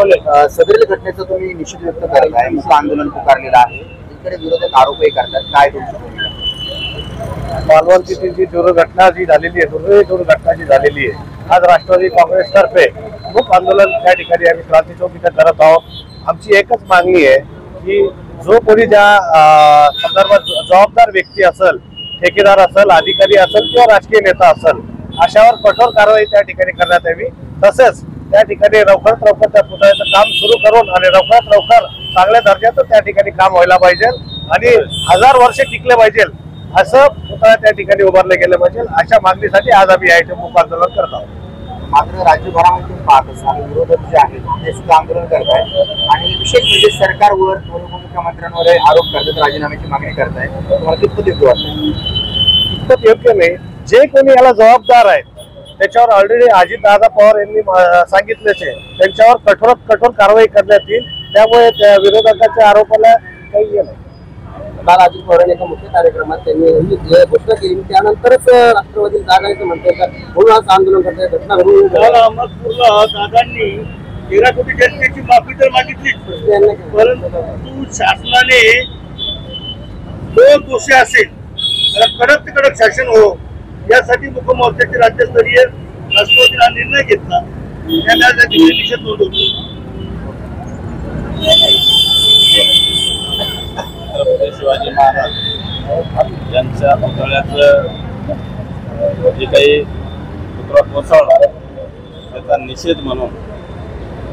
सदरील घटनेचं तुम्ही निषेध व्यक्त करत आहे, मुक्त आंदोलन पुकारलेलं आहे, इकडे विरोधक आरोपही करतात, काय तुमची भूमिका? मालवणची जी दुर्घटना जी झालेली आहे, दुर्दैवी घटना जी झालेली आहे, आज राष्ट्रवादी काँग्रेसतर्फे मुक्त आंदोलन त्या ठिकाणी आम्ही क्रांती चौक इथे करत आहोत। आमची एकच मागणी आहे की जो कोणी ज्या संदर्भात जबाबदार व्यक्ती असेल, ठेकेदार असेल, अधिकारी असेल किंवा राजकीय नेता असेल, अशावर कठोर कारवाई त्या ठिकाणी करण्यात यावी। तसेच त्या ठिकाणी लवकरात लवकर त्या पुतळ्याचं काम सुरू करून आणि लवकरात लवकर चांगल्या दर्जाचं त्या ठिकाणी काम व्हायला पाहिजे आणि 1000 वर्षे टिकले पाहिजे असं पुतळा त्या ठिकाणी उभारले गेले पाहिजे। अशा मागणीसाठी आज आम्ही या इथे मुक्त आंदोलन करत आहोत। मात्र राज्यभरामध्ये पाहत असाल विरोधक जे आहेत ते सुद्धा आंदोलन करत आहेत आणि विशेष म्हणजे सरकारवर उपमुख्यमंत्र्यांवर आरोप करतात, राजीनाम्याची मागणी करतायत। तुम्हाला कितपत योग्य वाटतं? कितपत योग्य नाही। जे कोणी याला जबाबदार आहेत त्याच्यावर ऑलरेडी अजितदादा पवार यांनी सांगितलेच आहे, त्यांच्यावर कठोरात कठोर कारवाई करण्यात येईल। त्यामुळे त्या विरोधकाच्या आरोपाला काही नाही। काल अजित पवार एका मुख्य कार्यक्रमात त्यांनी घोषणा केली, त्यानंतरच राष्ट्रवादी जागायचं म्हणतात म्हणून आज आंदोलन करताय। घटना घडून अहमदपूरला दादांनी 13 कोटी जनतेची माफी तर मागितली, परंतु शासनाने जो दोषी असेल त्याला कडक ते कडक शासन हो यासाठी मुख्य मोर्चाचे राज्यस्तरीय राष्ट्रवादीने हा निर्णय घेतला। त्यासाठी निषेध नोंदवतो। छत्रपती शिवाजी महाराज यांच्या पुतळ्याचं जे काही पुतळा कोसळला त्याचा निषेध म्हणून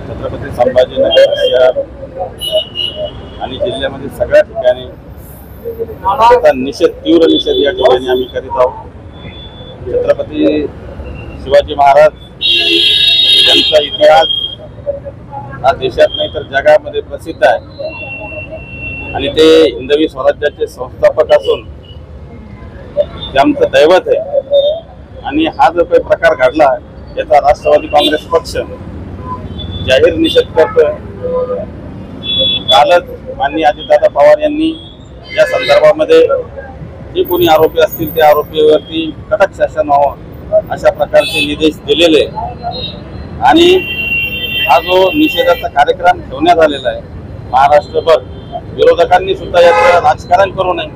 छत्रपती संभाजीनगर शहर आणि जिल्ह्यामध्ये सगळ्या ठिकाणी त्याचा निषेध, तीव्र निषेध या ठिकाणी आम्ही करीत आहोत। छत्रपती शिवाजी महाराज यांचा इतिहास हा देशात नाही तर जगामध्ये प्रसिद्ध आहे आणि ते हिंदवी स्वराज्याचे संस्थापक असून ते आमचं दैवत आहे आणि हा जो काही प्रकार घडला याचा राष्ट्रवादी काँग्रेस पक्ष जाहीर निषेध करतोय। कालच माननीय अजितदादा पवार यांनी या संदर्भामध्ये जे कोणी आरोपी असतील त्या आरोपीवरती कडक शासन व्हावं अशा प्रकारचे निर्देश दिलेले आणि हा जो निषेधाचा कार्यक्रम ठेवण्यात आलेला आहे महाराष्ट्रभर, विरोधकांनी सुद्धा याचं राजकारण करू नये।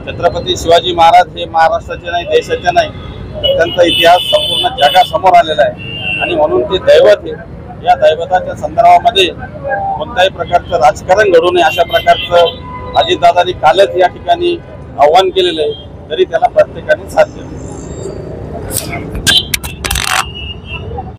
छत्रपती शिवाजी महाराज हे महाराष्ट्राचे नाही, देशाचे नाही, तर त्यांचा इतिहास संपूर्ण जगासमोर आलेला आहे आणि म्हणून ते दैवत आहे। या दैवताच्या संदर्भामध्ये कोणत्याही प्रकारचं राजकारण घडू नये अशा प्रकारचं अजितदादांनी कालच या ठिकाणी आव्हान केलेलं आहे, तरी त्याला प्रत्येकाने साथ दिलं।